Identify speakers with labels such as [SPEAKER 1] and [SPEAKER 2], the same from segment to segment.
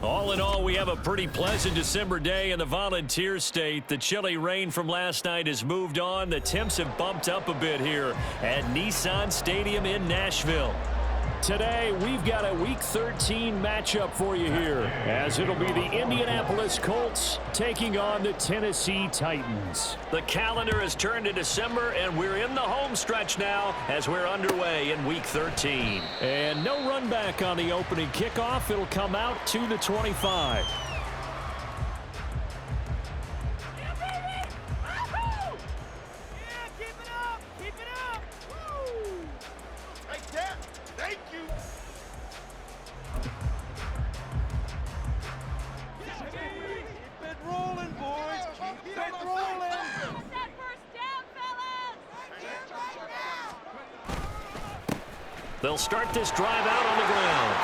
[SPEAKER 1] All in all, we have a pretty pleasant December day in the Volunteer State. The chilly rain from last night has moved on. The temps have bumped up a bit here at Nissan Stadium in Nashville. Today, we've got a Week 13 matchup for you here, as it'll be the Indianapolis Colts taking on the Tennessee Titans. The calendar has turned to December, and we're in the home stretch now as we're underway in Week 13. And no run back on the opening kickoff. It'll come out to the 25. They'll start this drive out on the ground.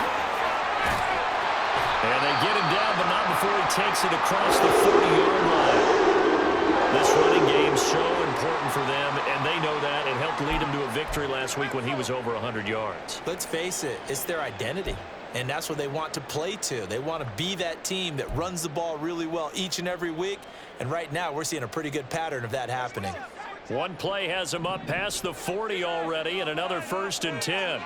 [SPEAKER 1] And they get him down, but not before he takes it across the 40-yard line. This running game's so important for them, and they know that. It helped lead him to a victory last week when he was over 100 yards.
[SPEAKER 2] Let's face it, it's their identity, and that's what they want to play to. They want to be that team that runs the ball really well each and every week, and right now we're seeing a pretty good pattern of that happening.
[SPEAKER 1] One play has him up past the 40 already, and another 1st and 10.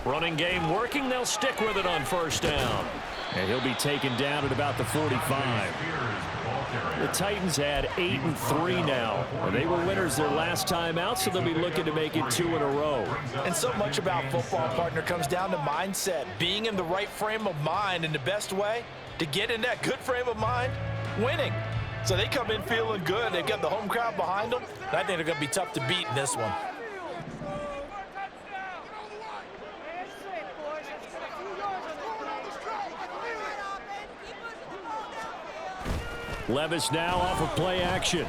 [SPEAKER 1] Running game working. They'll stick with it on 1st down. And he'll be taken down at about the 45. The Titans had 8-3 now. They were winners their last time out, so they'll be looking to make it 2 in a row.
[SPEAKER 2] And so much about football, partner, comes down to mindset. Being in the right frame of mind, and the best way to get in that good frame of mind, winning. So they come in feeling good. They've got the home crowd behind them. And I think they're going to be tough to beat in this one.
[SPEAKER 1] Levis now off of play action. And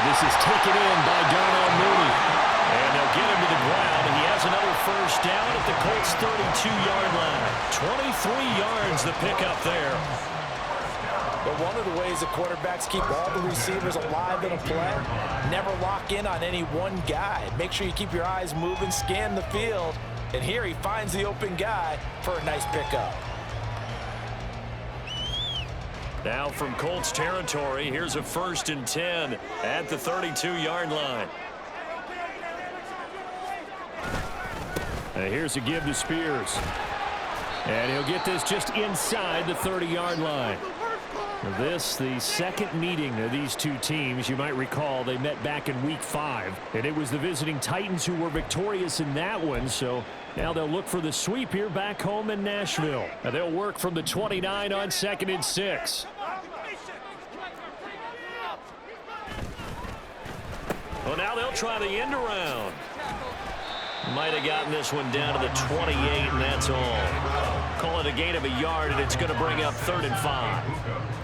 [SPEAKER 1] this is taken in by Darnell Mooney. And they'll get him to the ground. And he has another 1st down at the Colts' 32-yard line. 23 yards the pickup there.
[SPEAKER 2] But one of the ways the quarterbacks keep all the receivers alive in a play, never lock in on any one guy. Make sure you keep your eyes moving, scan the field. And here he finds the open guy for a nice pickup.
[SPEAKER 1] Now from Colts territory, here's a 1st and 10 at the 32-yard line. And here's a give to Spears. And he'll get this just inside the 30-yard line. This, the second meeting of these two teams. You might recall they met back in Week 5. And it was the visiting Titans who were victorious in that one. So now they'll look for the sweep here back home in Nashville. And they'll work from the 29 on 2nd and 6. Well, now they'll try the end around. Might have gotten this one down to the 28, and that's all. Call it a gain of a yard, and it's going to bring up 3rd and 5.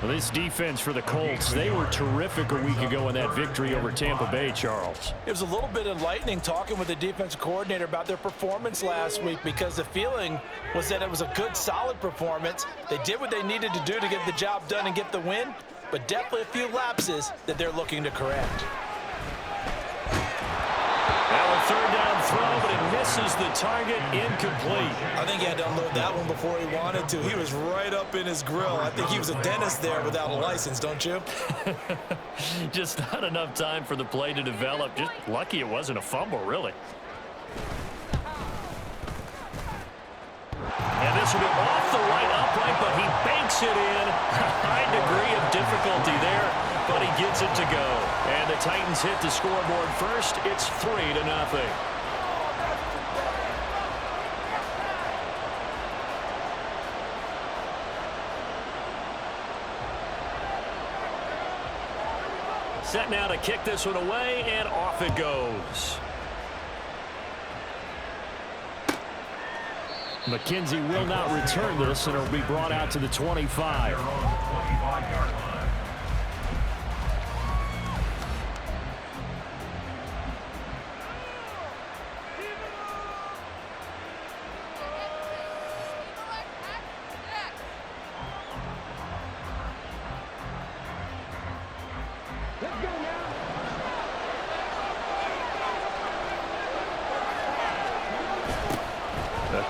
[SPEAKER 1] Well, this defense for the Colts, they were terrific a week ago in that victory over Tampa Bay, Charles.
[SPEAKER 2] It was a little bit enlightening talking with the defensive coordinator about their performance last week, because the feeling was that it was a good, solid performance. They did what they needed to do to get the job done and get the win, but definitely a few lapses that they're looking to correct.
[SPEAKER 1] Now a 3rd down throw, but it misses the target, incomplete.
[SPEAKER 2] I think he had to unload that one before he wanted to. He was right up in his grill. I think he was a dentist there without a license, don't you?
[SPEAKER 1] Just not enough time for the play to develop. Just lucky it wasn't a fumble, really. And this will be off the right upright, but he banks it in. A high degree of difficulty there, but he gets it to go. And the Titans hit the scoreboard first. It's 3-0. Set now to kick this one away, and off it goes. McKenzie will not return this, and it'll be brought out to the 25.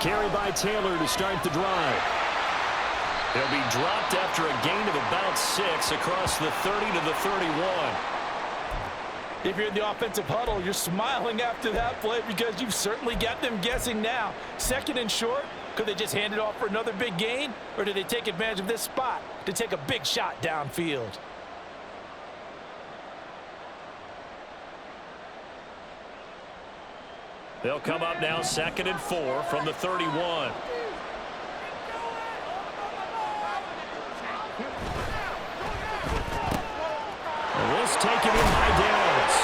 [SPEAKER 1] carry by Taylor to start the drive. He'll be dropped after a gain of about 6 across the 30 to the 31.
[SPEAKER 2] If you're in the offensive huddle, you're smiling after that play because you've certainly got them guessing now. 2nd and short, could they just hand it off for another big gain? Or do they take advantage of this spot to take a big shot downfield?
[SPEAKER 1] They'll come up now 2nd and 4 from the 31. This taking him high downs.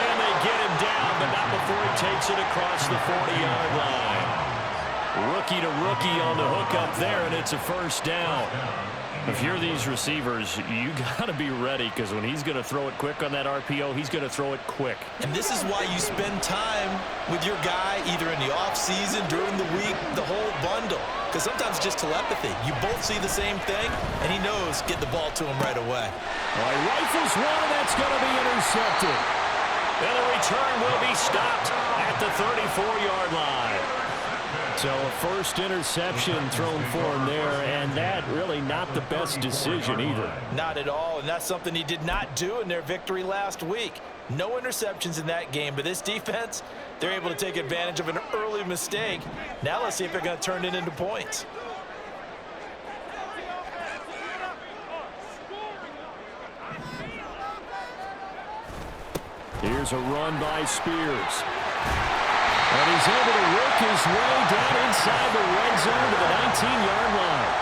[SPEAKER 1] And they get him down, but not before he takes it across the 40-yard line. Rookie to rookie on the hook up there, and it's a first down. If you're these receivers, you got to be ready because when he's going to throw it quick on that RPO, he's going to throw it quick.
[SPEAKER 3] And this is why you spend time with your guy either in the offseason, during the week, the whole bundle. Because sometimes it's just telepathy. You both see the same thing, and he knows get the ball to him right away.
[SPEAKER 1] All right, rifles one, that's going to be intercepted. And the return will be stopped at the 34-yard line. So a first interception thrown for him there, and that really not the best decision either.
[SPEAKER 2] Not at all, and that's something he did not do in their victory last week. No interceptions in that game, but this defense, they're able to take advantage of an early mistake. Now let's see if they're going to turn it into points.
[SPEAKER 1] Here's a run by Spears. And he's able to work his way down inside the red zone to the 19-yard line.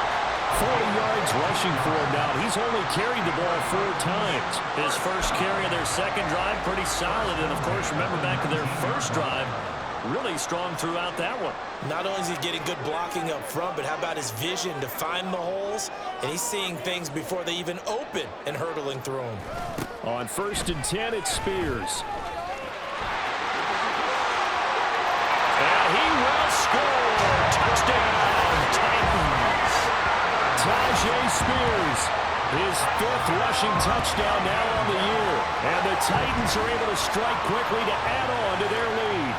[SPEAKER 1] 40 yards rushing for him now. He's only carried the ball 4 times. His first carry of their second drive, pretty solid. And, of course, remember back to their first drive, really strong throughout that one.
[SPEAKER 2] Not only is he getting good blocking up front, but how about his vision to find the holes? And he's seeing things before they even open and hurdling through them.
[SPEAKER 1] On 1st and 10, it's Spears. And he will score. Touchdown, Titans. Tajay Spears, his 5th rushing touchdown now on the year. And the Titans are able to strike quickly to add on to their lead.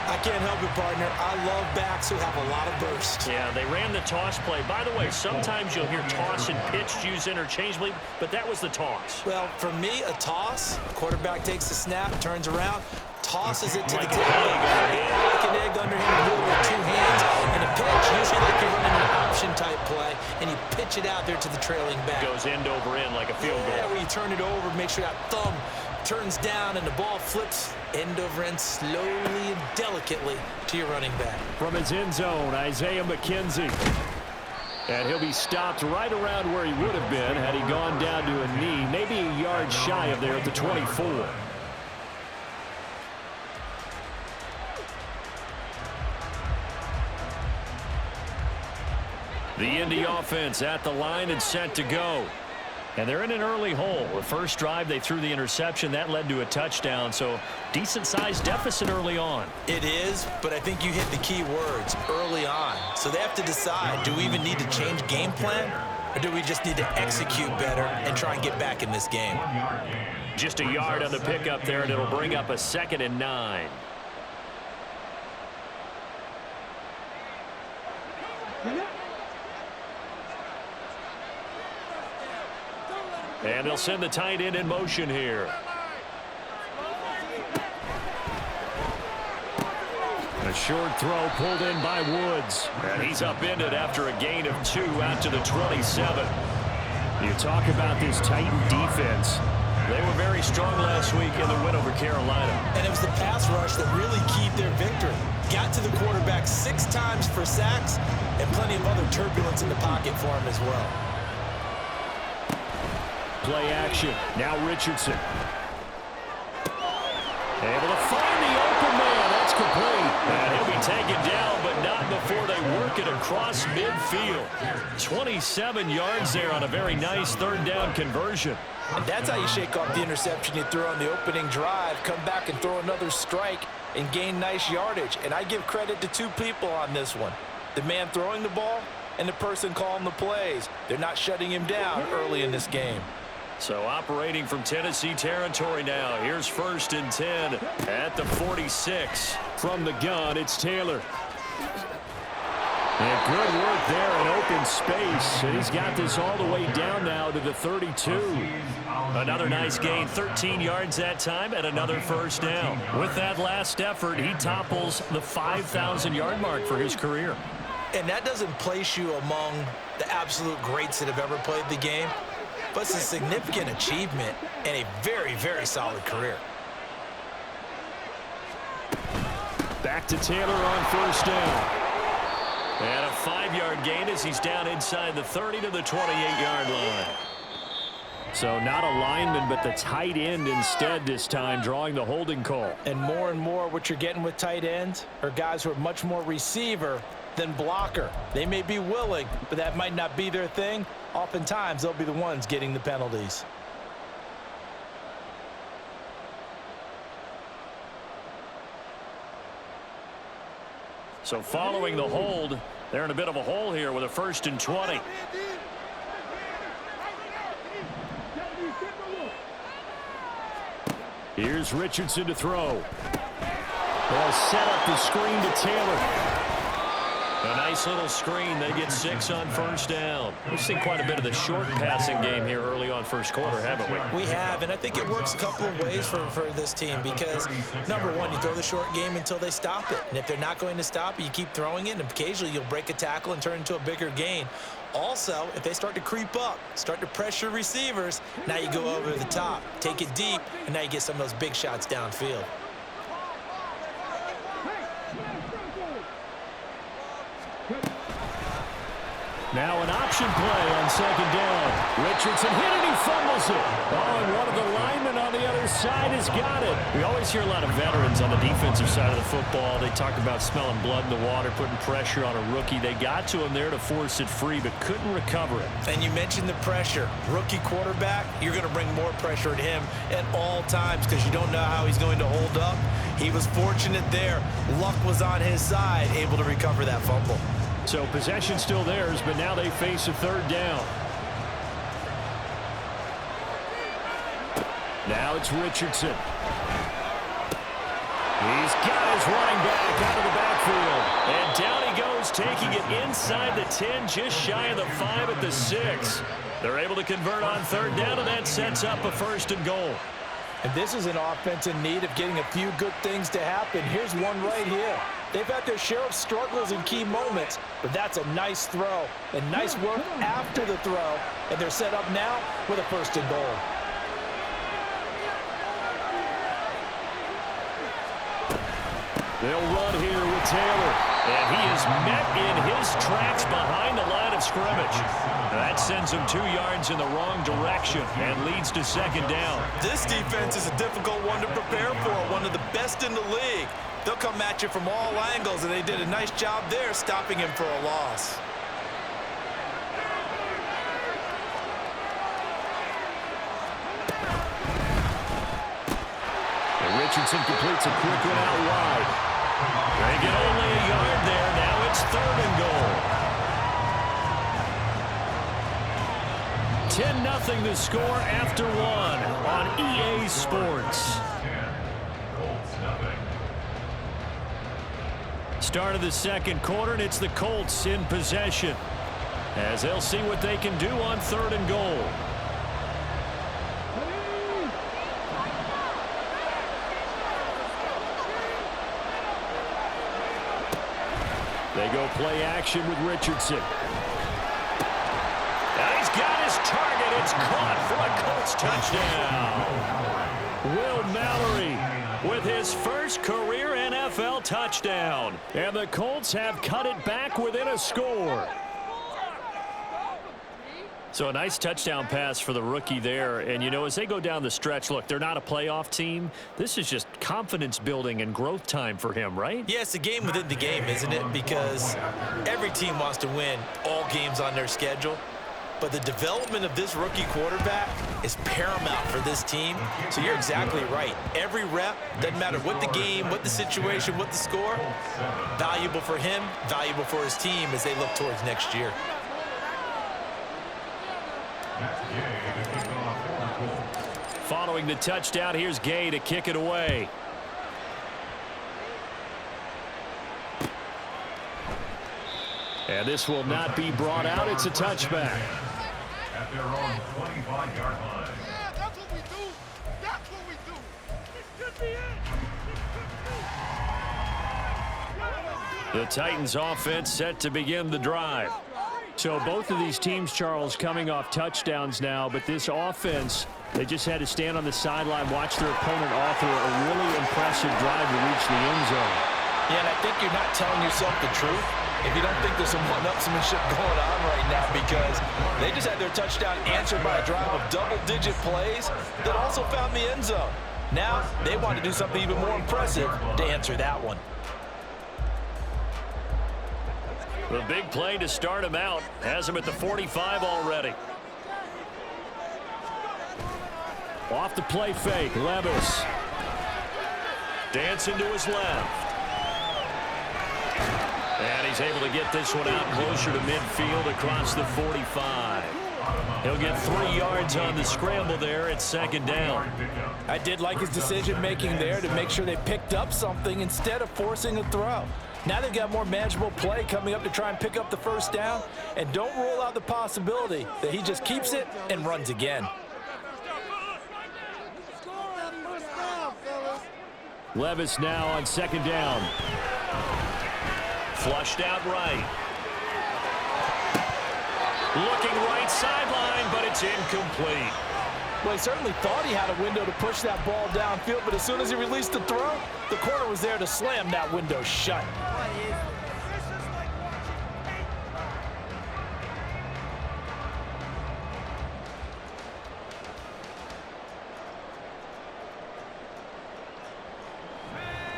[SPEAKER 2] I can't help it, partner. I love backs who have a lot of burst.
[SPEAKER 1] Yeah, they ran the toss play. By the way, sometimes you'll hear toss and pitch used interchangeably, but that was the toss.
[SPEAKER 2] Well, for me, a toss, quarterback takes the snap, turns around, tosses it to the tailback. Like an egg under him, do it with 2 hands. And a pitch, usually like you're running an option-type play, and you pitch it out there to the trailing back.
[SPEAKER 1] Goes end over end like a field goal.
[SPEAKER 2] Yeah, where you turn it over, make sure that thumb turns down and the ball flips end over end slowly and delicately to your running back.
[SPEAKER 1] From his end zone, Isaiah McKenzie. And he'll be stopped right around where he would have been had he gone down to a knee, maybe a yard shy of there at the 24. The Indy offense at the line and set to go. And they're in an early hole. The first drive, they threw the interception. That led to a touchdown, so decent-sized deficit early on.
[SPEAKER 2] It is, but I think you hit the key words, early on. So they have to decide, do we even need to change game plan, or do we just need to execute better and try and get back in this game?
[SPEAKER 1] Just a yard on the pickup there, and it'll bring up a 2nd and 9. And they'll send the tight end in motion here. A short throw pulled in by Woods. And he's upended after a gain of 2 out to the 27. You talk about this Titan defense. They were very strong last week in the win over Carolina.
[SPEAKER 2] And it was the pass rush that really keyed their victory. Got to the quarterback 6 times for sacks and plenty of other turbulence in the pocket for him as well.
[SPEAKER 1] Play action. Now Richardson. Able to find the open man. That's complete. And he'll be taken down, but not before they work it across midfield. 27 yards there on a very nice 3rd down conversion.
[SPEAKER 2] And that's how you shake off the interception you threw on the opening drive, come back and throw another strike and gain nice yardage. And I give credit to 2 people on this one. The man throwing the ball and the person calling the plays. They're not shutting him down early in this game.
[SPEAKER 1] So operating from Tennessee territory now. Here's 1st and 10 at the 46. From the gun, it's Taylor. And good work there in open space. And he's got this all the way down now to the 32. Another nice gain, 13 yards that time, and another first down. With that last effort, he topples the 5,000-yard mark for his career.
[SPEAKER 2] And that doesn't place you among the absolute greats that have ever played the game, but it's a significant achievement and a very, very solid career.
[SPEAKER 1] Back to Taylor on first down. And a 5-yard gain as he's down inside the 30 to the 28-yard line. So not a lineman, but the tight end instead this time, drawing the holding call.
[SPEAKER 2] And more what you're getting with tight ends are guys who are much more receiver than blocker. They may be willing, but that might not be their thing. Oftentimes, they'll be the ones getting the penalties.
[SPEAKER 1] So following the hold, they're in a bit of a hole here with a 1st and 20. Here's Richardson to throw. They'll set up the screen to Taylor. A nice little screen. They get 6 on first down. We've seen quite a bit of the short passing game here early on first quarter, haven't we?
[SPEAKER 2] We have, and I think it works a couple of ways for this team because, number one, you throw the short game until they stop it. And if they're not going to stop it, you keep throwing it, and occasionally you'll break a tackle and turn into a bigger gain. Also, if they start to creep up, start to pressure receivers, now you go over the top, take it deep, and now you get some of those big shots downfield.
[SPEAKER 1] Now an option play on second down. Richardson hit it, he fumbles it. Oh, and one of the linemen on the other side has got it. We always hear a lot of veterans on the defensive side of the football. They talk about smelling blood in the water, putting pressure on a rookie. They got to him there to force it free, but couldn't recover it.
[SPEAKER 2] And you mentioned the pressure. Rookie quarterback, you're going to bring more pressure at him at all times because you don't know how he's going to hold up. He was fortunate there. Luck was on his side, able to recover that fumble.
[SPEAKER 1] So possession still theirs, but now they face a 3rd down. Now it's Richardson. He's got his running back out of the backfield. And down he goes, taking it inside the 10, just shy of the 5 at the 6. They're able to convert on 3rd down, and that sets up a 1st and goal.
[SPEAKER 2] And this is an offense in need of getting a few good things to happen. Here's one right here. They've had their share of struggles in key moments, but that's a nice throw and nice work after the throw. And they're set up now with a 1st and goal.
[SPEAKER 1] They'll run here with Taylor. And he is met in his tracks behind the line of scrimmage. That sends him 2 yards in the wrong direction and leads to 2nd down.
[SPEAKER 3] This defense is a difficult one to prepare for, one of the best in the league. They'll come at you from all angles, and they did a nice job there stopping him for a loss.
[SPEAKER 1] And Richardson completes a quick one out wide. They get only a yard there. Now it's 3rd and goal. 10-0 the score after 1 on EA Sports. Start of the 2nd quarter, and it's the Colts in possession as they'll see what they can do on 3rd and goal. They go play action with Richardson. And he's got his target. It's caught for a Colts touchdown. Will Mallory with his first career NFL touchdown. And the Colts have cut it back within a score. So a nice touchdown pass for the rookie there. And, you know, as they go down the stretch, look, they're not a playoff team. This is just confidence building and growth time for him, right?
[SPEAKER 2] Yeah, it's a game within the game, isn't it? Because every team wants to win all games on their schedule. But the development of this rookie quarterback is paramount for this team. So you're exactly right. Every rep, doesn't matter what the game, what the situation, what the score, valuable for him, valuable for his team as they look towards next year.
[SPEAKER 1] Following the touchdown, here's Gay to kick it away. And this will not be brought out. It's a touchback.
[SPEAKER 4] At their own 25-yard line.
[SPEAKER 5] Yeah, that's what we do. That's what we do. This could be it.
[SPEAKER 1] The Titans offense set to begin the drive. So both of these teams, Charles, coming off touchdowns now, but this offense, they just had to stand on the sideline, watch their opponent author a really impressive drive to reach the end zone.
[SPEAKER 2] Yeah, and I think you're not telling yourself the truth if you don't think there's some one-upsmanship going on right now, because they just had their touchdown answered by a drive of double-digit plays that also found the end zone. Now they want to do something even more impressive to answer that one.
[SPEAKER 1] The big play to start him out has him at the 45 already. Off the play fake, Levis. Dancing to his left. And he's able to get this one out closer to midfield across the 45. He'll get 3 yards on the scramble there at second down.
[SPEAKER 2] I did like his decision-making there to make sure they picked up something instead of forcing a throw. Now they've got more manageable play coming up to try and pick up the first down, and don't rule out the possibility that he just keeps it and runs again.
[SPEAKER 1] Levis now on second down. Flushed out right. Looking right sideline, but it's incomplete.
[SPEAKER 2] Well, he certainly thought he had a window to push that ball downfield, but as soon as he released the throw, the corner was there to slam that window shut.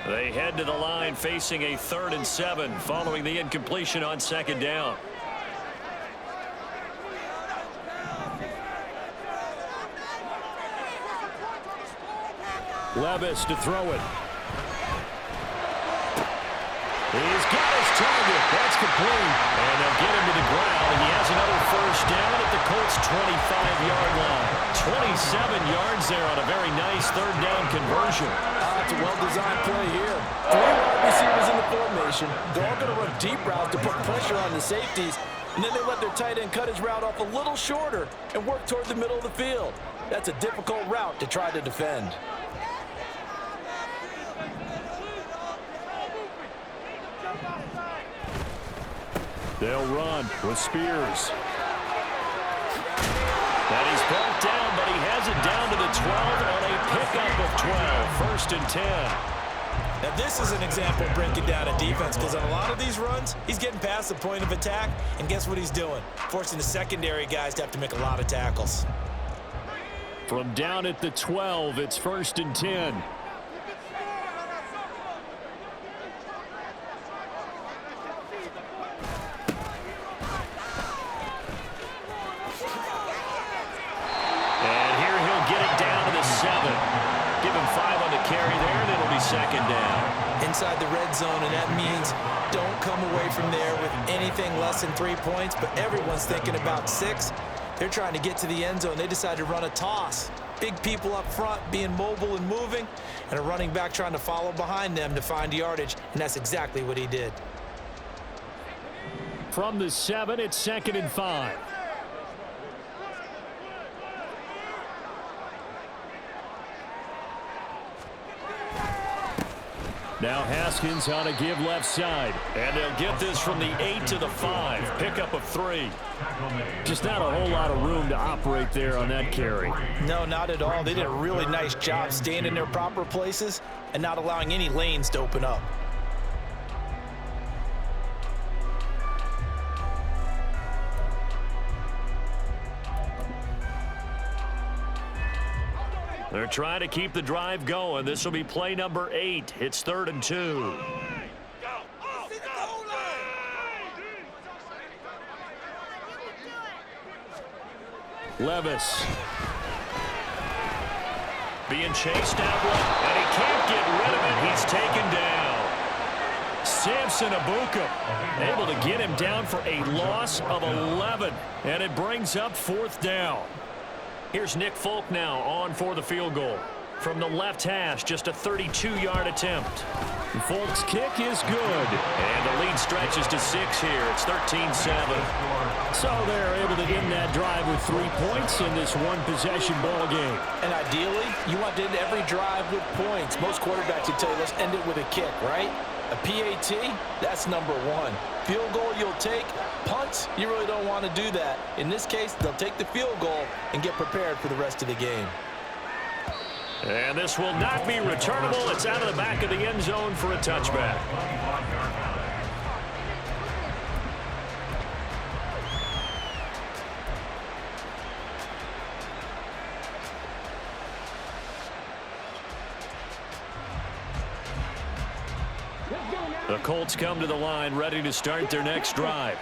[SPEAKER 1] They head to the line facing a 3rd and 7 following the incompletion on second down. Levis to throw it. He's got his target. That's complete. And they'll get him to the ground, and he has another first down at the Colts' 25-yard line. 27 yards there on a very nice 3rd down conversion.
[SPEAKER 2] It's a well-designed play here. 3 wide receivers in the formation. They're all going to run deep routes to put pressure on the safeties, and then they let their tight end cut his route off a little shorter and work toward the middle of the field. That's a difficult route to try to defend.
[SPEAKER 1] They'll run with Spears. And he's brought down, but he has it down to the 12 on a pickup of 12. 1st and 10.
[SPEAKER 3] Now this is an example of breaking down a defense, because on a lot of these runs, he's getting past the point of attack, and guess what he's doing? Forcing the secondary guys to have to make a lot of tackles.
[SPEAKER 1] From down at the 12, it's 1st and 10. Second down.
[SPEAKER 3] Inside the red zone, and that means don't come away from there with anything less than 3 points, but everyone's thinking about 6. They're trying to get to the end zone. They decided to run a toss. Big people up front being mobile and moving, and a running back trying to follow behind them to find yardage, and that's exactly what he did.
[SPEAKER 1] From the 7, it's 2nd and 5. Now Haskins on a give left side. And they'll get this from the 8 to the 5. Pickup of 3. Just not a whole lot of room to operate there on that carry.
[SPEAKER 2] No, not at all. They did a really nice job staying in their proper places and not allowing any lanes to open up.
[SPEAKER 1] They're trying to keep the drive going. This will be play number 8. It's 3rd and 2. Levis. Being chased out one, and he can't get rid of it. He's taken down. Samson Abuka able to get him down for a loss of 11. And it brings up 4th down. Here's Nick Folk now on for the field goal. From the left hash, just a 32-yard attempt. Folks' kick is good. And the lead stretches to 6 here. It's 13-7. So they're able to end that drive with 3 points in this one-possession ball game.
[SPEAKER 2] And ideally, you want to end every drive with points. Most quarterbacks would tell you, let's end it with a kick, right? A PAT, that's number 1. Field goal you'll take. Punts, you really don't want to do that. In this case, they'll take the field goal and get prepared for the rest of the game.
[SPEAKER 1] And this will not be returnable. It's out of the back of the end zone for a touchback. The Colts come to the line ready to start their next drive.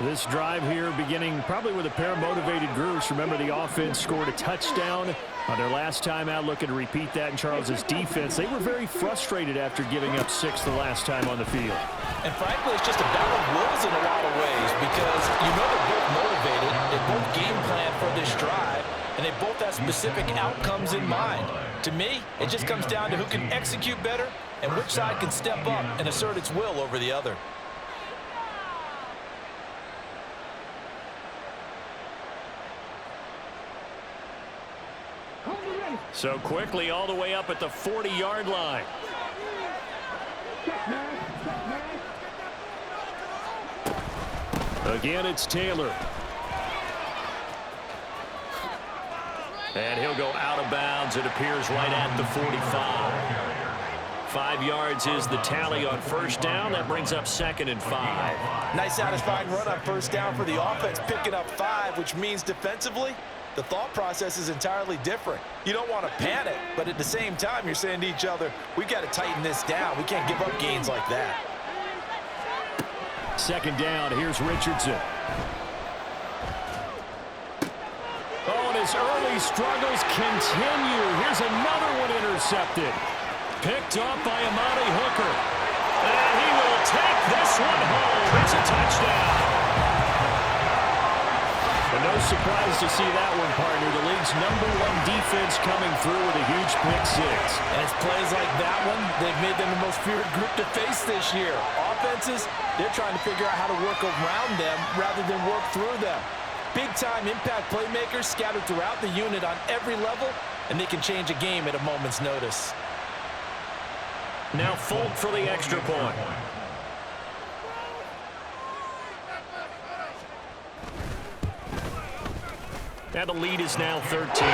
[SPEAKER 1] This drive here beginning probably with a pair of motivated groups. Remember, the offense scored a touchdown on their last time out, looking to repeat that in Charles's defense. They were very frustrated after giving up 6 the last time on the field.
[SPEAKER 2] And frankly, it's just a battle of wills in a lot of ways because you know they're both motivated. They both game plan for this drive, and they both have specific outcomes in mind. To me, it just comes down to who can execute better and which side can step up and assert its will over the other.
[SPEAKER 1] So quickly all the way up at the 40-yard line. Again, it's Taylor. And he'll go out of bounds. It appears right at the 45. 5 yards is the tally on first down. That brings up 2nd and 5.
[SPEAKER 2] Nice satisfying run on first down for the offense, picking up 5, which means defensively, the thought process is entirely different. You don't want to panic, but at the same time, you're saying to each other, we've got to tighten this down. We can't give up gains like that.
[SPEAKER 1] 2nd down, here's Richardson. Oh, and his early struggles continue. Here's another one intercepted. Picked up by Amani Hooker. And he will take this one home. It's a touchdown. And no surprise to see that one, partner. The league's #1 defense coming through with a huge pick 6.
[SPEAKER 2] And it's plays like that one, they've made them the most feared group to face this year. Offenses, they're trying to figure out how to work around them rather than work through them. Big-time impact playmakers scattered throughout the unit on every level, and they can change a game at a moment's notice.
[SPEAKER 1] Now Folk for the extra point. And the lead is now 13.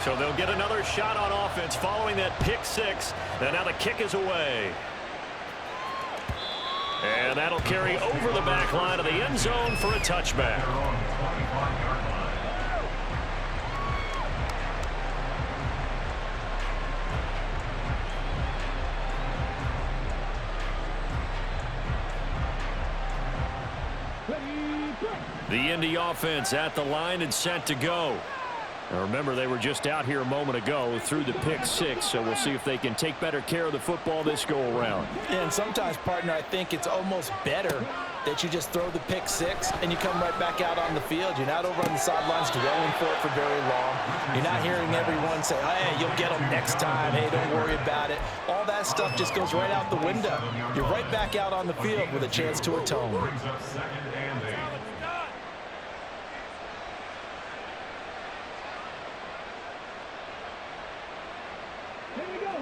[SPEAKER 1] So they'll get another shot on offense following that pick 6. And now the kick is away. And that'll carry over the back line of the end zone for a touchback. The Indy offense at the line and set to go. Now remember, they were just out here a moment ago through the pick 6, so we'll see if they can take better care of the football this go-around.
[SPEAKER 2] And sometimes, partner, I think it's almost better that you just throw the pick 6 and you come right back out on the field. You're not over on the sidelines dwelling for it for very long. You're not hearing everyone say, hey, you'll get them next time. Hey, don't worry about it. All that stuff just goes right out the window. You're right back out on the field with a chance to atone.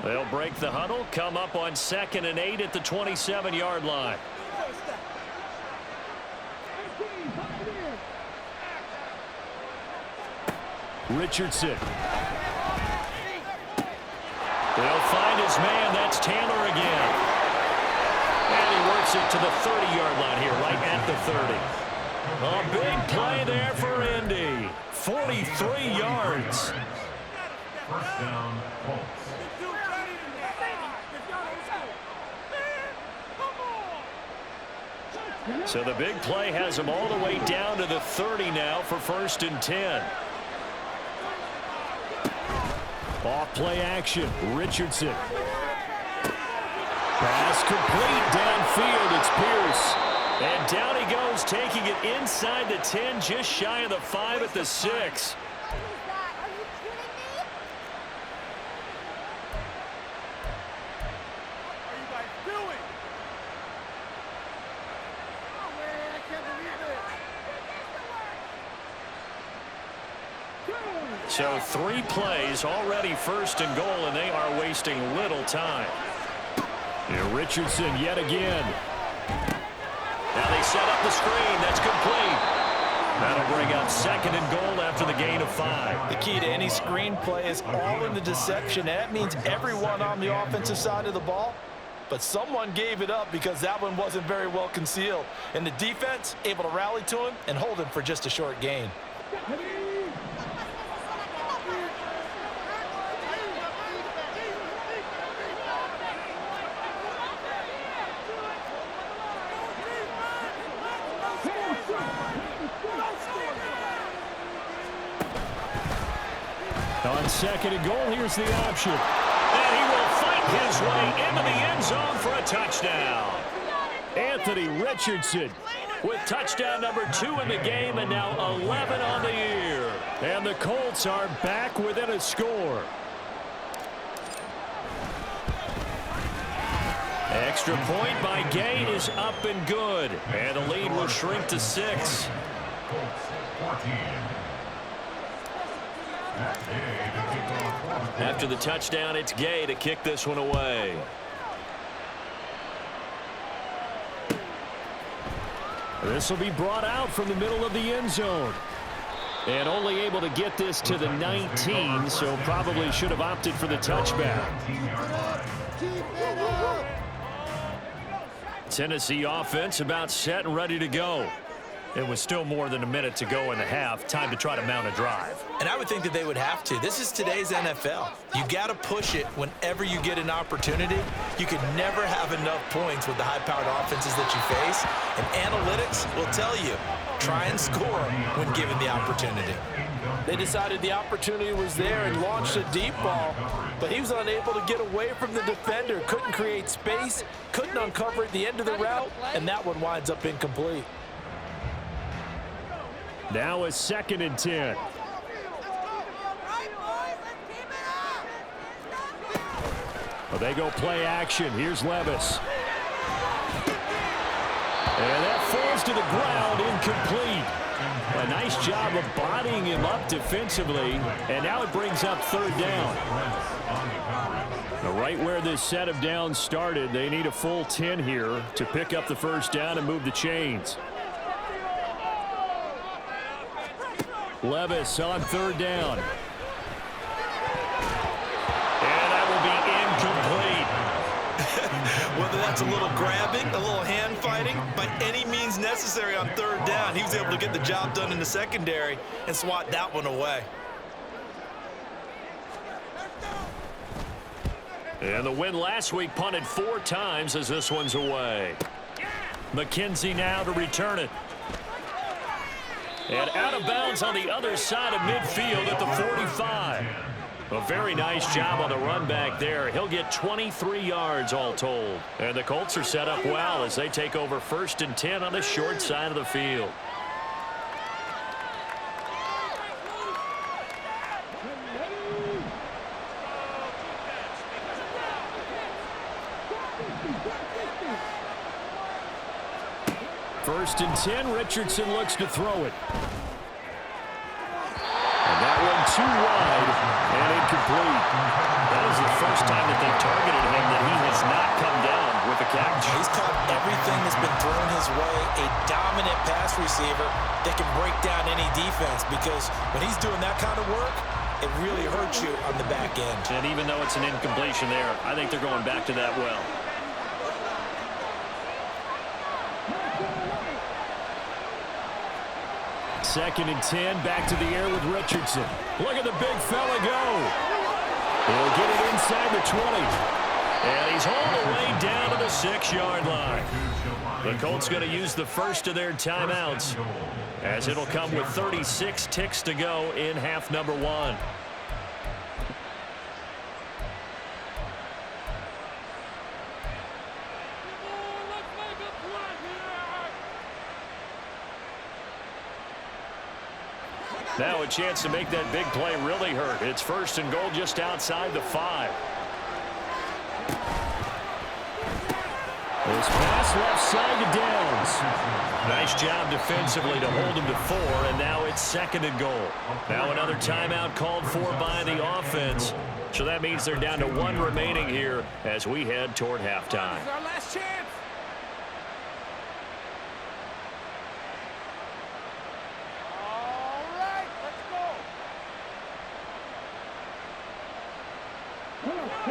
[SPEAKER 1] They'll break the huddle, come up on 2nd and 8 at the 27-yard line. Richardson. They'll find his man. That's Taylor again. And he works it to the 30-yard line here, right at the 30. A big play there for Indy. 43 yards.
[SPEAKER 4] First down, Colts.
[SPEAKER 1] So the big play has them all the way down to the 30 now for 1st and 10. Off play action. Richardson. Pass complete downfield. It's Pierce. And down he goes, taking it inside the 10, just shy of the 5 at the 6. So 3 plays already first and goal, and they are wasting little time. Here Richardson yet again. Now they set up the screen. That's complete. That'll bring up 2nd and goal after the gain of 5.
[SPEAKER 2] The key to any screen play is all in the deception. That means everyone on the offensive side of the ball. But someone gave it up because that one wasn't very well concealed. And the defense able to rally to him and hold him for just a short gain.
[SPEAKER 1] On 2nd and goal, here's the option. And he will fight his way into the end zone for a touchdown. Anthony Richardson with touchdown number 2 in the game, and now 11 on the year. And the Colts are back within a score. Extra point by Gay is up and good. And the lead will shrink to 6. After the touchdown, it's Gay to kick this one away. This will be brought out from the middle of the end zone. And only able to get this to the 19, so probably should have opted for the touchback. Tennessee offense about set and ready to go. It was still more than a minute to go in the half. Time to try to mount a drive.
[SPEAKER 3] And I would think that they would have to. This is today's NFL. You got to push it whenever you get an opportunity. You could never have enough points with the high-powered offenses that you face. And analytics will tell you, try and score when given the opportunity.
[SPEAKER 2] They decided the opportunity was there and launched a deep ball, but he was unable to get away from the defender. Couldn't create space, couldn't uncover at the end of the route, and that one winds up incomplete.
[SPEAKER 1] Now a 2nd and 10. Well, they go play action. Here's Levis. And that falls to the ground, incomplete. A nice job of bodying him up defensively, and now it brings up 3rd down. Now, right where this set of downs started, they need a full 10 here to pick up the 1st down and move the chains. Levis on 3rd down. And that will be incomplete.
[SPEAKER 3] Whether that's a little grabbing, a little hand fighting, by any means necessary on 3rd down, he was able to get the job done in the secondary and swat that one away.
[SPEAKER 1] And the win last week punted 4 times as this one's away. McKenzie now to return it. And out of bounds on the other side of midfield at the 45. A very nice job on the run back there. He'll get 23 yards all told. And the Colts are set up well as they take over 1st and 10 on the short side of the field. First and 10, Richardson looks to throw it. And that one too wide and incomplete. That is the first time that they've targeted him that he has not come down with a catch.
[SPEAKER 2] He's caught everything that's been thrown his way. A dominant pass receiver that can break down any defense, because when he's doing that kind of work, it really hurts you on the back end.
[SPEAKER 1] And even though it's an incompletion there, I think they're going back to that well. Second and 10, back to the air with Richardson. Look at the big fella go. He'll get it inside the 20. And he's all the way down to the 6-yard line. The Colts going to use the first of their timeouts, as it'll come with 36 ticks to go in half number 1. Now a chance to make that big play really hurt. It's 1st and goal just outside the 5. This pass left side to Downs. Nice job defensively to hold him to 4, and now it's 2nd and goal. Now another timeout called for by the offense. So that means they're down to 1 remaining here as we head toward halftime.
[SPEAKER 5] This is our last chance. All right, let's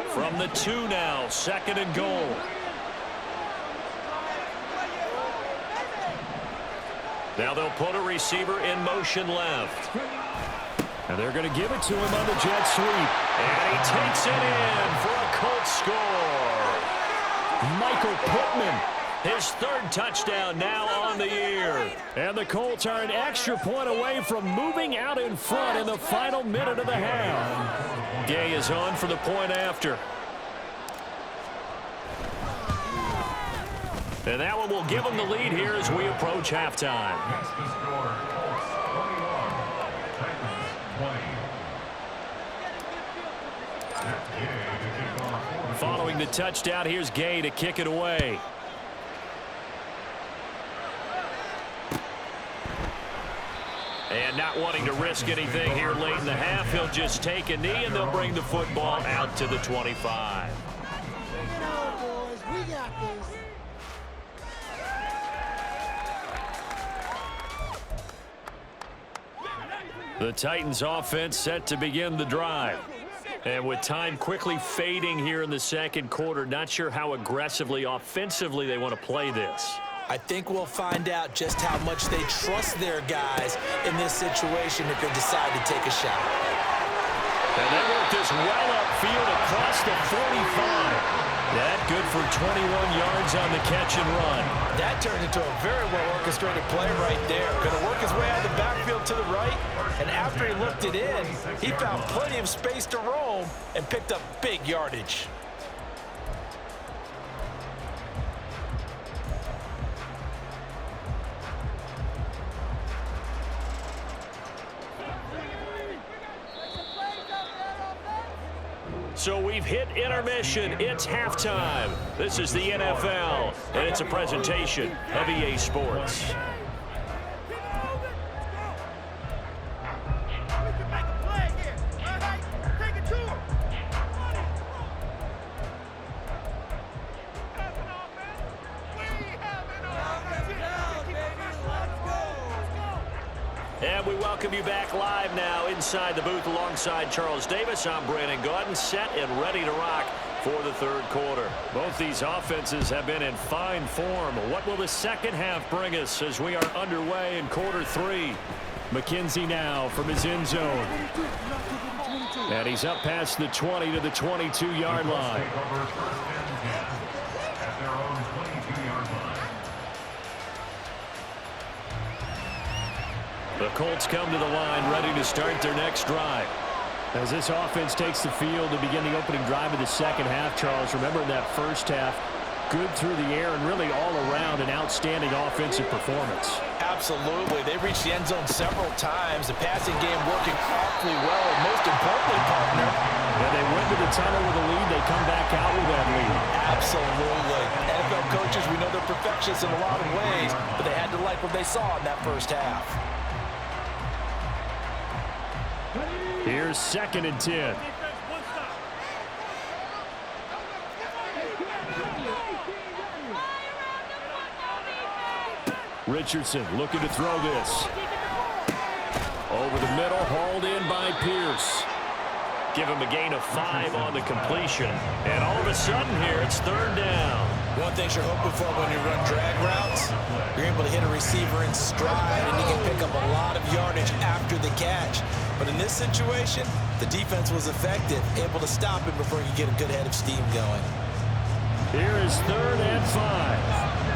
[SPEAKER 5] go.
[SPEAKER 1] From the 2 now, 2nd and goal. Now they'll put a receiver in motion left. And they're going to give it to him on the jet sweep. And he takes it in for a Colts score. Michael Pittman, his 3rd touchdown now on the year. And the Colts are an extra point away from moving out in front in the final minute of the half. Gay is on for the point after. And that one will give them the lead here as we approach halftime.
[SPEAKER 4] Next to score, Colts 21, Titans 20.
[SPEAKER 1] Following the touchdown, here's Gay to kick it away. And not wanting to risk anything here late in the half, he'll just take a knee and they'll bring the football out to the 25.
[SPEAKER 5] We got this.
[SPEAKER 1] The Titans offense set to begin the drive. And with time quickly fading here in the 2nd quarter, not sure how aggressively, offensively they want to play this.
[SPEAKER 2] I think we'll find out just how much they trust their guys in this situation if they decide to take a shot.
[SPEAKER 1] And they work this well upfield across the 45. That good for 21 yards on the catch and run.
[SPEAKER 2] That turned into a very well-orchestrated play right there. Going to work his way out of the backfield to the right, and after he looked it in, he found plenty of space to roam and picked up big yardage.
[SPEAKER 1] So we've hit intermission. It's halftime. This is the NFL, and it's a presentation of EA Sports.
[SPEAKER 5] We can make a play here. All right, take it to him.
[SPEAKER 1] And we welcome you back live now inside the booth alongside Charles Davis. I'm Brandon Gaudin, set and ready to rock for the 3rd quarter. Both these offenses have been in fine form. What will the 2nd half bring us as we are underway in quarter 3? McKenzie now from his end zone. And he's up past the 20 to the 22-yard line.
[SPEAKER 4] Take over 1st and 10 at their own 22-yard line.
[SPEAKER 1] The Colts come to the line ready to start their next drive. As this offense takes the field to begin the opening drive of the 2nd half, Charles, remember in that 1st half, good through the air and really all around an outstanding offensive performance.
[SPEAKER 2] Absolutely. They reached the end zone several times. The passing game working awfully well, and most importantly, partner,
[SPEAKER 1] when they went to the tunnel with a lead, they come back out with that lead.
[SPEAKER 2] absolutely. NFL coaches, we know they're perfectionists in a lot of ways, but they had to like what they saw in that 1st half.
[SPEAKER 1] Here's 2nd and 10. Richardson looking to throw this. Over the middle, hauled in by Pierce. Give him a gain of 5 on the completion. And all of a sudden here, it's 3rd down.
[SPEAKER 2] One thing you're hoping for when you run drag routes, you're able to hit a receiver in stride, and he can pick up a lot of yardage after the catch. But in this situation, the defense was effective, able to stop him before he could get a good head of steam going.
[SPEAKER 1] Here is 3rd and 5.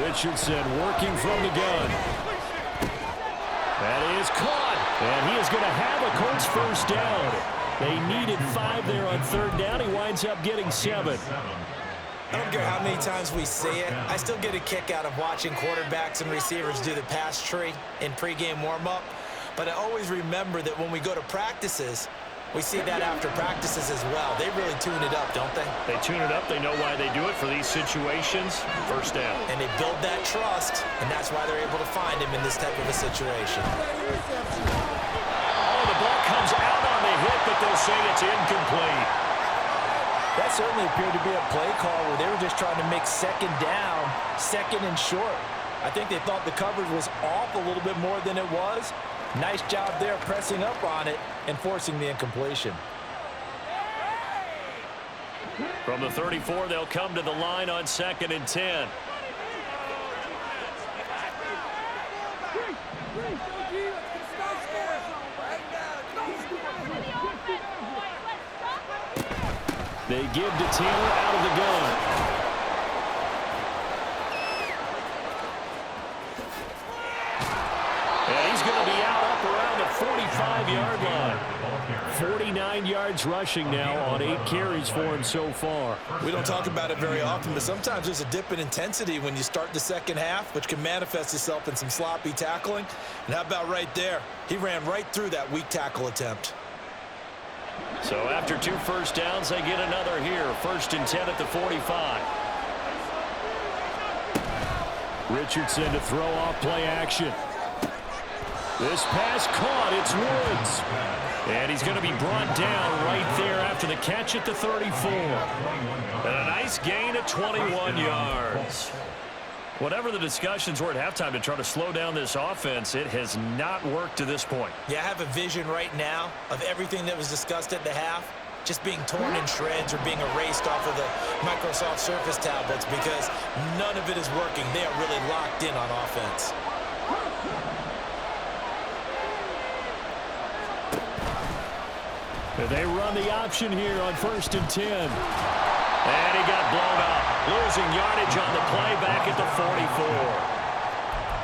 [SPEAKER 1] Richardson working from the gun. That is caught. And he is going to have a Colts 1st down. They needed 5 there on 3rd down. He winds up getting 7.
[SPEAKER 3] I don't care how many times we see it. I still get a kick out of watching quarterbacks and receivers do the pass tree in pregame warm-up. But I always remember that when we go to practices, we see that after practices as well. They really tune it up, don't they?
[SPEAKER 1] They tune it up. They know why they do it for these situations. First down.
[SPEAKER 3] And they build that trust, and that's why they're able to find him in this type of a situation.
[SPEAKER 1] Oh, the ball comes out on the hit, but they'll say it's incomplete.
[SPEAKER 2] That certainly appeared to be a play call where they were just trying to make second down, second and short. I think they thought the coverage was off a little bit more than it was. Nice job there pressing up on it and forcing the incompletion.
[SPEAKER 1] From the 34, they'll come to the line on 2nd and 10. They give to Taylor out of the gun. And he's going to be out up around the 45-yard line. 49 yards rushing now on 8 carries for him so far.
[SPEAKER 3] We don't talk about it very often, but sometimes there's a dip in intensity when you start the second half, which can manifest itself in some sloppy tackling. And how about right there? He ran right through that weak tackle attempt.
[SPEAKER 1] So after 2 first downs, they get another here. 1st and 10 at the 45. Richardson to throw off play action. This pass caught. It's Woods. And he's going to be brought down right there after the catch at the 34. And a nice gain of 21 yards. Whatever the discussions were at halftime to try to slow down this offense, it has not worked to this point.
[SPEAKER 3] Yeah, I have a vision right now of everything that was discussed at the half just being torn in shreds or being erased off of the Microsoft Surface tablets because none of it is working. They are really locked in on offense.
[SPEAKER 1] They run the option here on 1st and 10. And he got blown up. Losing yardage on the play back at the 44.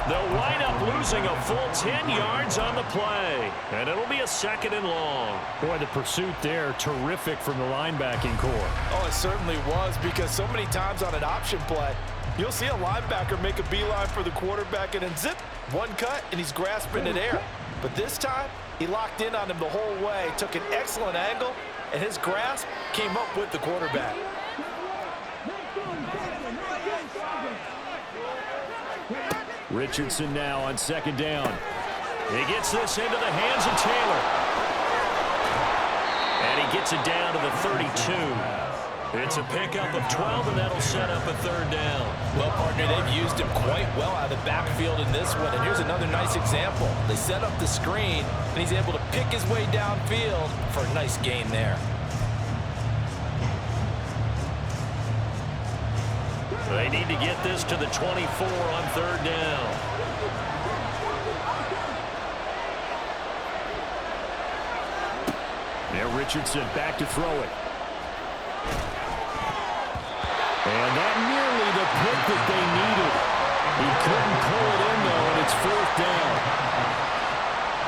[SPEAKER 1] They'll wind up losing a full 10 yards on the play. And it'll be a 2nd and long. Boy, the pursuit there, terrific from the linebacking core.
[SPEAKER 2] Oh, it certainly was, because so many times on an option play, you'll see a linebacker make a beeline for the quarterback and then zip, one cut, and he's grasping it air. But this time, he locked in on him the whole way, took an excellent angle, and his grasp came up with the quarterback.
[SPEAKER 1] Richardson now on 2nd down. He gets this into the hands of Taylor. And he gets it down to the 32. It's a pickup of 12, and that'll set up a 3rd down.
[SPEAKER 2] Well, partner, they've used him quite well out of the backfield in this one. And here's another nice example. They set up the screen, and he's able to pick his way downfield for a nice gain there.
[SPEAKER 1] They need to get this to the 24 on 3rd down. Now Richardson back to throw it. And that nearly the pick that they needed. He couldn't pull it in, though, and it's 4th down.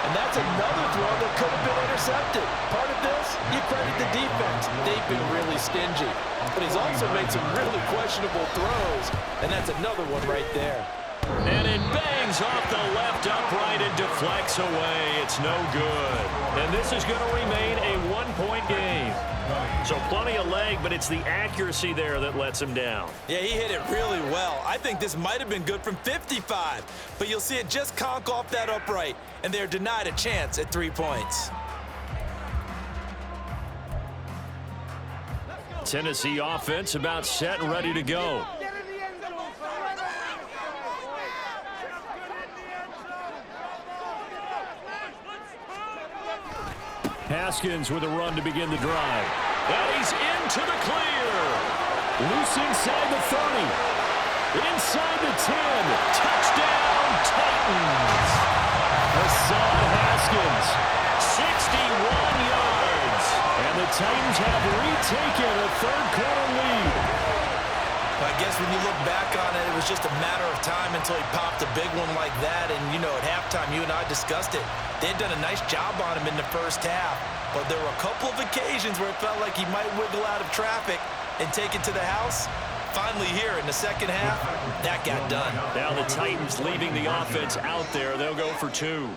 [SPEAKER 2] And that's another throw that could have been intercepted. Part of this, you credit the defense. They've been really stingy. But he's also made some really questionable throws, and that's another one right there.
[SPEAKER 1] And it bangs off the left upright and deflects away. It's no good. And this is going to remain a 1-point game. So plenty of leg, but it's the accuracy there that lets him down.
[SPEAKER 3] Yeah, he hit it really well. I think this might have been good from 55, but you'll see it just conk off that upright, and they're denied a chance at 3 points.
[SPEAKER 1] Tennessee offense about set and ready to go. Haskins with a run to begin the drive. And he's into the clear. Loose inside the 30. Inside the 10. Touchdown, Titans. Hassan Haskins, 61 yards. And the Titans have retaken a 3rd-quarter lead.
[SPEAKER 3] I guess when you look back on it, it was just a matter of time until he popped a big one like that. And, you know, at halftime, you and I discussed it. They had done a nice job on him in the first half. But there were a couple of occasions where it felt like he might wiggle out of traffic and take it to the house. finally here in the second half, that got done.
[SPEAKER 1] Now the Titans leaving the offense out there. They'll go for 2.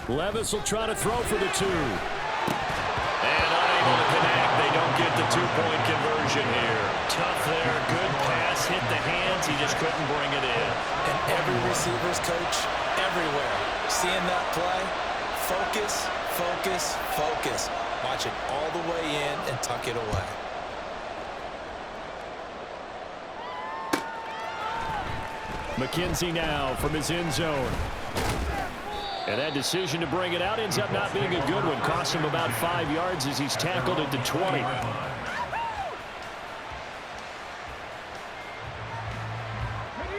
[SPEAKER 1] Levis will try to throw for the 2. And unable to connect. They don't get the 2-point conversion here. Tough there. Good pass. Hit the hands. He just couldn't bring it in.
[SPEAKER 2] And every receiver's coach everywhere. Seeing that play, focus, focus, focus. Watch it all the way in and tuck it away.
[SPEAKER 1] McKenzie now from his end zone. And that decision to bring it out ends up not being a good one. Cost him about 5 yards as he's tackled at the 20.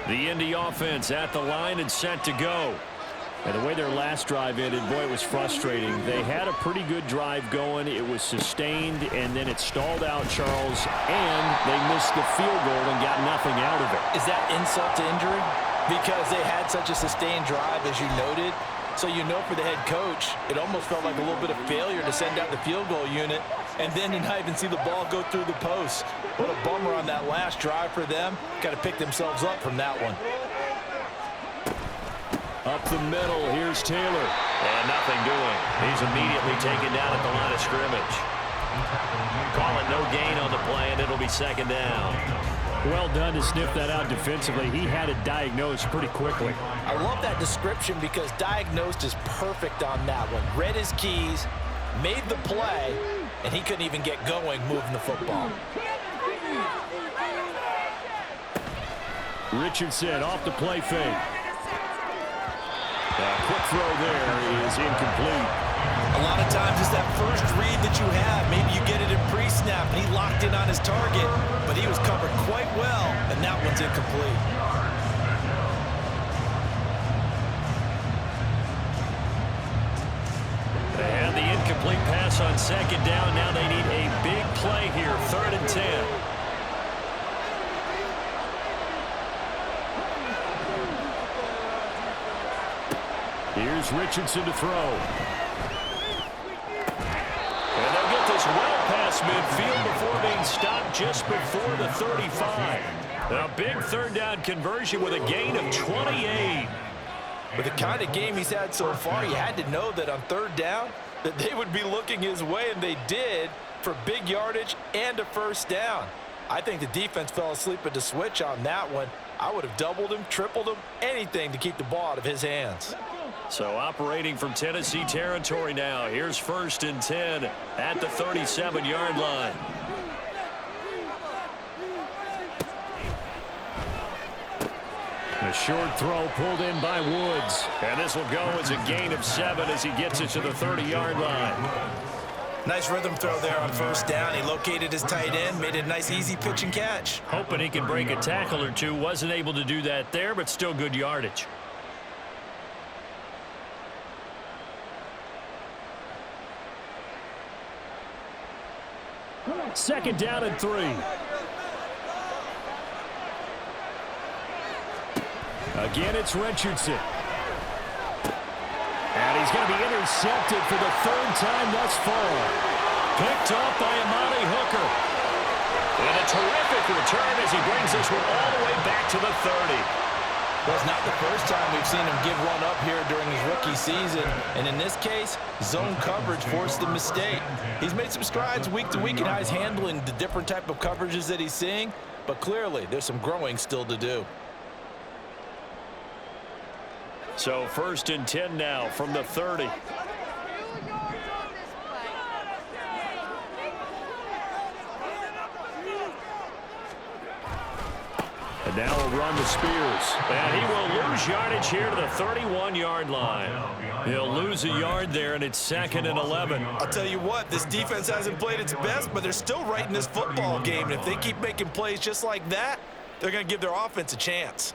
[SPEAKER 1] The Indy offense at the line and set to go. And the way their last drive ended, boy, it was frustrating. They had a pretty good drive going. It was sustained, and then it stalled out, Charles, and they missed the field goal and got nothing out of it.
[SPEAKER 2] Is that insult to injury? Because they had such a sustained drive, as you noted. So you know for the head coach, it almost felt like a little bit of failure to send out the field goal unit and then to not even see the ball go through the post. What a bummer on that last drive for them. Got to pick themselves up from that one.
[SPEAKER 1] Up the middle, here's Taylor. And nothing doing. He's immediately taken down at the line of scrimmage. Call it no gain on the play, and it'll be second down. Well done to sniff that out defensively. He had it diagnosed pretty quickly.
[SPEAKER 2] I love that description because diagnosed is perfect on that one. Read his keys, made the play, and he couldn't even get going moving the football.
[SPEAKER 1] Richardson off the play fake. Quick throw there is incomplete.
[SPEAKER 3] A lot of times it's that first read that you have. Maybe you get it in pre-snap, and he locked in on his target, but he was covered quite well, and that one's incomplete.
[SPEAKER 1] They had the incomplete pass on second down. Now they need a big play here, 3rd and 10. Here's Richardson to throw. And they'll get this well past midfield before being stopped just before the 35. A big 3rd down conversion with a gain of 28.
[SPEAKER 2] With the kind of game he's had so far, you had to know that on 3rd down that they would be looking his way, and they did, for big yardage and a 1st down. I think the defense fell asleep at the switch on that one. I would have doubled him, tripled him, anything to keep the ball out of his hands.
[SPEAKER 1] So operating from Tennessee territory now. Here's 1st and 10 at the 37-yard line. A short throw pulled in by Woods. And this will go as a gain of 7 as he gets it to the 30-yard line.
[SPEAKER 2] Nice rhythm throw there on 1st down. He located his tight end, made it a nice easy pitch and catch.
[SPEAKER 1] Hoping he can break a tackle or two. Wasn't able to do that there, but still good yardage. Second down and 3. Again, it's Richardson. And he's going to be intercepted for the 3rd time thus far. Picked off by Amani Hooker. And a terrific return as he brings this one all the way back to the 30.
[SPEAKER 2] Well, it's not the first time we've seen him give one up here during his rookie season. And in this case, zone coverage forced the mistake. He's made some strides week to week in how he's handling the different type of coverages that he's seeing. But clearly, there's some growing still to do.
[SPEAKER 1] So 1st and 10 now from the 30. And now he'll run to Spears. And he will lose yardage here to the 31-yard line. He'll lose a yard there, and it's 2nd and 11.
[SPEAKER 3] I'll tell you what, this defense hasn't played its best, but they're still right in this football game. And if they keep making plays just like that, they're going to give their offense a chance.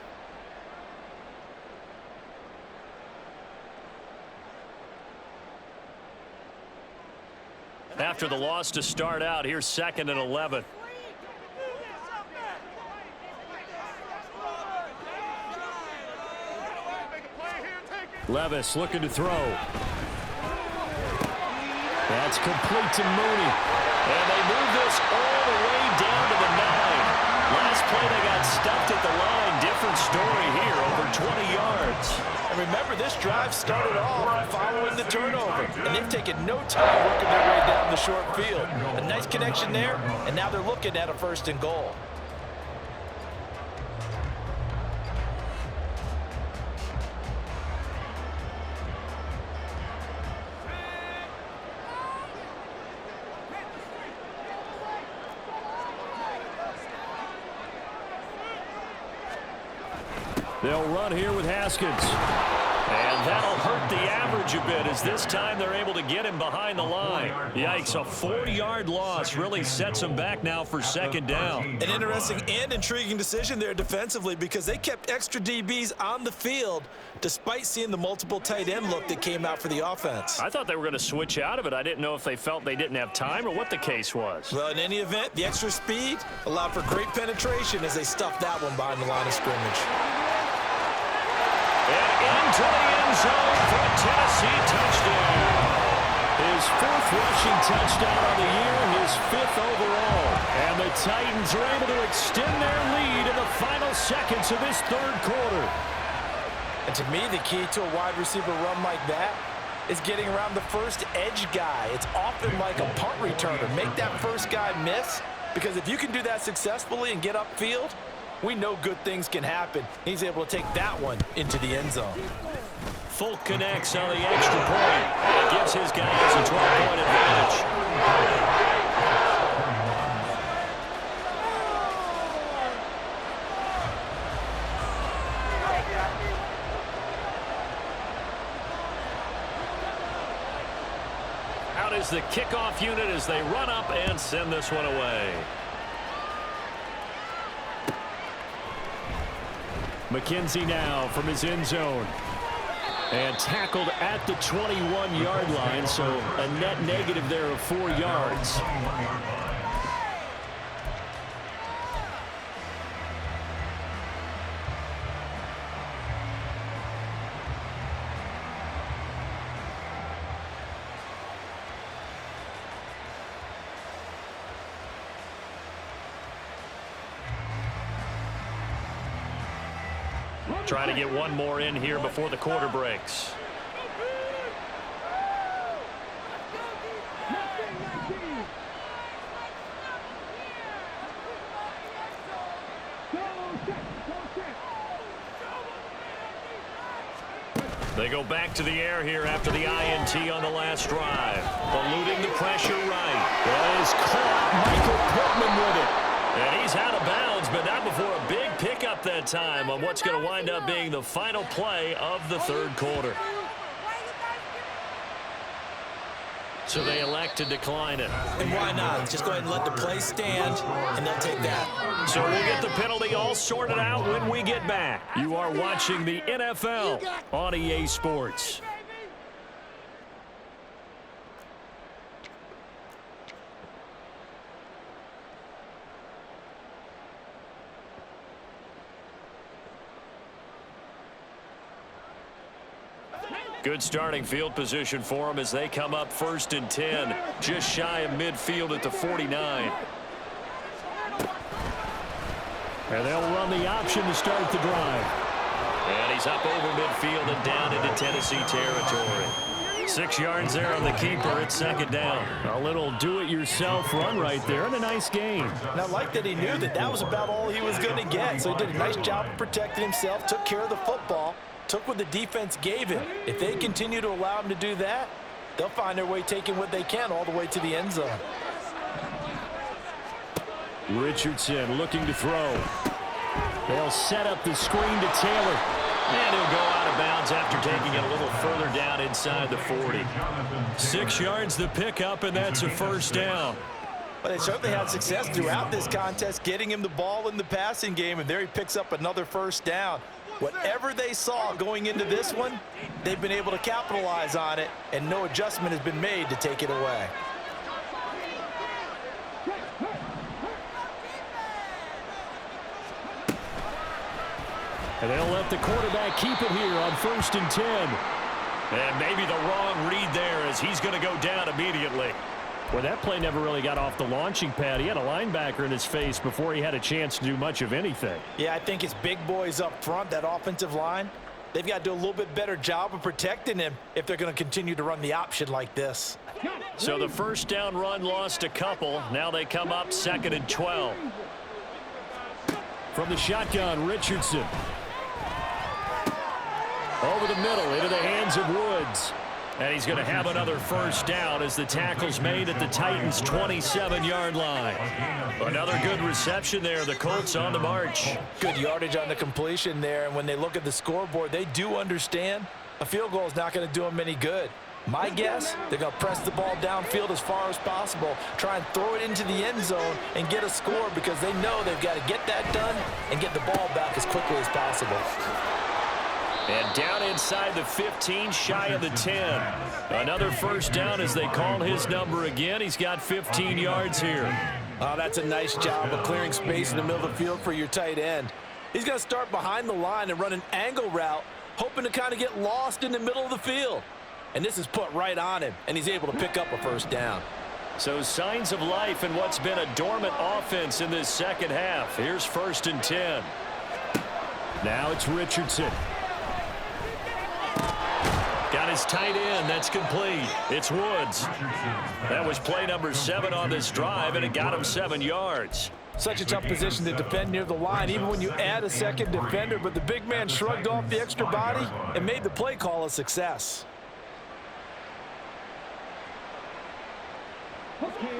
[SPEAKER 1] After the loss to start out, here's 2nd and 11. Levis looking to throw. That's complete to Mooney. And they move this all the way down to the 9. Last play they got stuffed at the line. Different story here, over 20 yards.
[SPEAKER 2] And remember, this drive started off following the turnover. And they've taken no time working their way down the short field. A nice connection there, and now they're looking at a 1st and goal.
[SPEAKER 1] They'll run here with Haskins. And that'll hurt the average a bit as this time they're able to get him behind the line. Yikes, a 40-yard loss really sets them back now for 2nd down.
[SPEAKER 3] An interesting and intriguing decision there defensively because they kept extra DBs on the field despite seeing the multiple tight end look that came out for the offense.
[SPEAKER 1] I thought they were going to switch out of it. I didn't know if they felt they didn't have time or what the case was.
[SPEAKER 3] Well, in any event, the extra speed allowed for great penetration as they stuffed that one behind the line of scrimmage.
[SPEAKER 1] And into the end zone for a Tennessee touchdown. His 4th rushing touchdown on the year, his 5th overall. And the Titans are able to extend their lead in the final seconds of this 3rd quarter.
[SPEAKER 2] And to me, the key to a wide receiver run like that is getting around the first edge guy. It's often like a punt returner. Make that first guy miss, because if you can do that successfully and get upfield, we know good things can happen. He's able to take that one into the end zone.
[SPEAKER 1] Folk connects on the extra point. And it gives his guys a 12-point advantage. Out is the kickoff unit as they run up and send this one away. McKenzie now from his end zone. And tackled at the 21-yard line, so a net negative there of 4 yards. Trying to get one more in here before the quarter breaks. They go back to the air here after the INT on the last drive. Eluding the pressure right. That is caught. Michael Pittman with it. And he's out of bounds, but not before a big pickup that time on what's going to wind up being the final play of the 3rd quarter. So they elect to decline it.
[SPEAKER 3] And why not? Just go ahead and let the play stand, and they'll take that.
[SPEAKER 1] So we'll get the penalty all sorted out when we get back. You are watching the NFL on EA Sports. Good starting field position for them as they come up 1st and 10, just shy of midfield at the 49. And they'll run the option to start the drive. And he's up over midfield and down into Tennessee territory. 6 yards there on the keeper. It's 2nd down. A little do-it-yourself run right there and a nice gain.
[SPEAKER 2] And I like that he knew that that was about all he was going to get. So he did a nice job of protecting himself, took care of the football, took what the defense gave him. If they continue to allow him to do that, they'll find their way taking what they can all the way to the end zone.
[SPEAKER 1] Richardson looking to throw. They'll set up the screen to Taylor. And he'll go out of bounds after taking it a little further down inside the 40. 6 yards the pickup, and that's a 1st down.
[SPEAKER 2] But they certainly had success throughout this contest, getting him the ball in the passing game, and there he picks up another 1st down. Whatever they saw going into this one, they've been able to capitalize on it, and no adjustment has been made to take it away. And they'll let the quarterback keep it here on 1st and 10.
[SPEAKER 1] And maybe the wrong read there as he's going to go down immediately. Well, that play never really got off the launching pad. He had a linebacker in his face before he had a chance to do much of anything.
[SPEAKER 2] Yeah, I think it's big boys up front, that offensive line. They've got to do a little bit better job of protecting him if they're going to continue to run the option like this.
[SPEAKER 1] So the first down run lost a couple. Now they come up 2nd and 12. From the shotgun, Richardson. Over the middle, into the hands of Woods. And he's going to have another first down as the tackle's made at the Titans' 27-yard line. Another good reception there. The Colts on the march.
[SPEAKER 2] Good yardage on the completion there. And when they look at the scoreboard, they do understand a field goal is not going to do them any good. My guess, they're going to press the ball downfield as far as possible, try and throw it into the end zone and get a score because they know they've got to get that done and get the ball back as quickly as possible.
[SPEAKER 1] And down inside the 15, shy of the 10. Another first down as they call his number again. He's got 15 yards here.
[SPEAKER 2] Oh, that's a nice job of clearing space in the middle of the field for your tight end. He's going to start behind the line and run an angle route, hoping to kind of get lost in the middle of the field. And this is put right on him, and he's able to pick up a first down.
[SPEAKER 1] So signs of life in what's been a dormant offense in this second half. Here's 1st and 10. Now it's Richardson. Got his tight end. That's complete. It's Woods. That was play number 7 on this drive, and it got him 7 yards.
[SPEAKER 2] Such a tough position to defend near the line, even when you add a second defender, but the big man shrugged off the extra body and made the play call a success.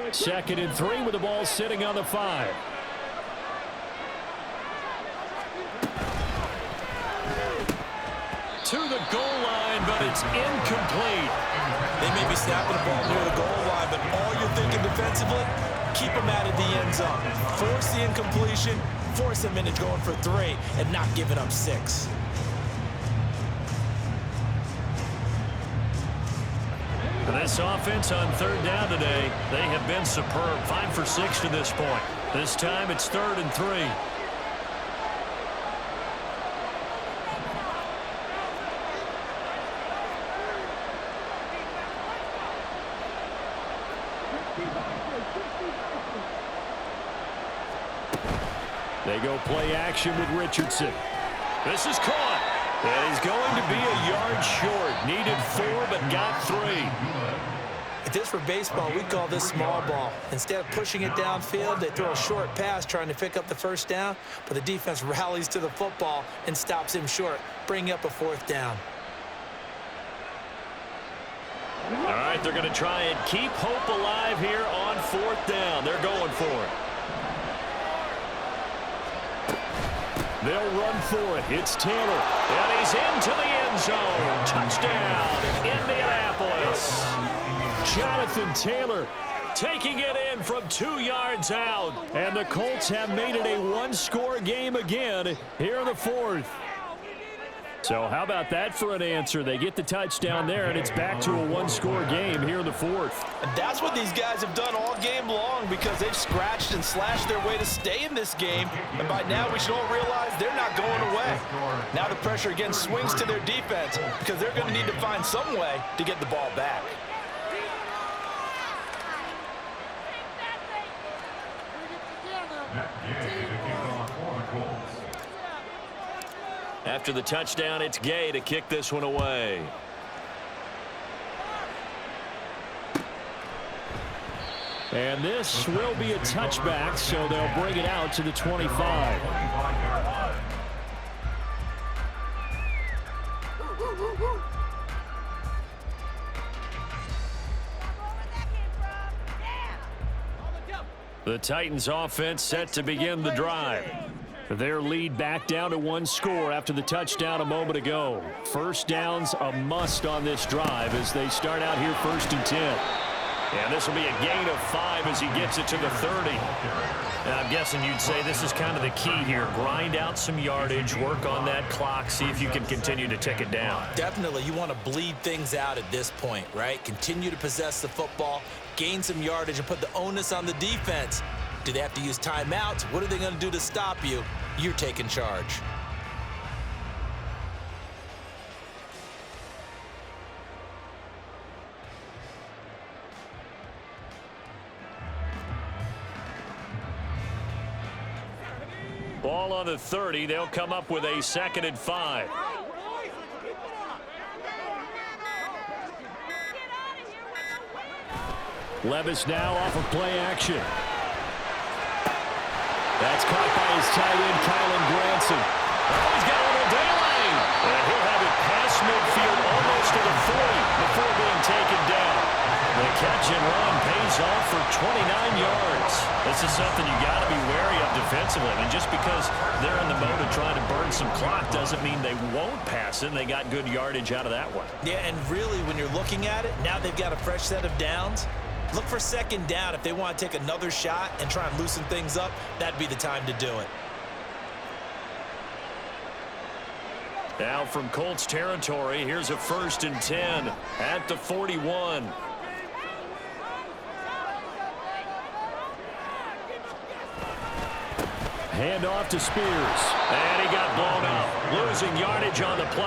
[SPEAKER 1] 2nd and 3 with the ball sitting on the 5. To the goal line, but it's incomplete.
[SPEAKER 3] They may be snapping the ball near the goal line, but all you're thinking defensively, keep them out of the end zone. Force the incompletion, force them into going for 3, and not giving up 6.
[SPEAKER 1] This offense on 3rd down today, they have been superb. 5 for 6 to this point. This time it's 3rd and 3. They go play action with Richardson. This is caught. And he's going to be a yard short. Needed 4, but got 3.
[SPEAKER 2] If this were baseball, we'd call this small ball. Instead of pushing it downfield, they throw a short pass trying to pick up the first down, but the defense rallies to the football and stops him short, bringing up a 4th down.
[SPEAKER 1] All right, they're going to try and keep hope alive here on 4th down. They're going for it. They'll run for it. It's Taylor. And he's into the end zone. Touchdown, Indianapolis. Jonathan Taylor taking it in from 2 yards out. And the Colts have made it a one-score game again here in the 4th. So how about that for an answer? They get the touchdown there, and it's back to a one-score game here in the 4th.
[SPEAKER 2] And that's what these guys have done all game long because they've scratched and slashed their way to stay in this game. And by now, we should all realize they're not going away. Now the pressure again swings to their defense because they're going to need to find some way to get the ball back.
[SPEAKER 1] After the touchdown, it's Gay to kick this one away. And this will be a touchback, so they'll bring it out to the 25. The Titans offense set to begin the drive. Their lead back down to 1 score after the touchdown a moment ago. First down's a must on this drive as they start out here 1st and 10. And this will be a gain of 5 as he gets it to the 30. And I'm guessing you'd say this is kind of the key here. Grind out some yardage, work on that clock, see if you can continue to tick it down.
[SPEAKER 3] Definitely, you want to bleed things out at this point, right? Continue to possess the football, gain some yardage, and put the onus on the defense. Do they have to use timeouts? What are they going to do to stop you? You're taking charge.
[SPEAKER 1] Ball on the 30. They'll come up with a 2nd and 5. Levis now off of play action. That's caught by his tight end, Kylan Granson. Oh, he's got a little daylight. And he'll have it past midfield almost to the 40 before being taken down. The catch and run pays off for 29 yards. This is something you got to be wary of defensively. I mean, just because they're in the mode of trying to burn some clock doesn't mean they won't pass it. They got good yardage out of that one.
[SPEAKER 3] Yeah, and really, when you're looking at it, now they've got a fresh set of downs. Look for 2nd down. If they want to take another shot and try and loosen things up, that'd be the time to do it.
[SPEAKER 1] Now from Colts territory, here's a 1st and 10 at the 41. Hand off to Spears. And he got blown up. Losing yardage on the play.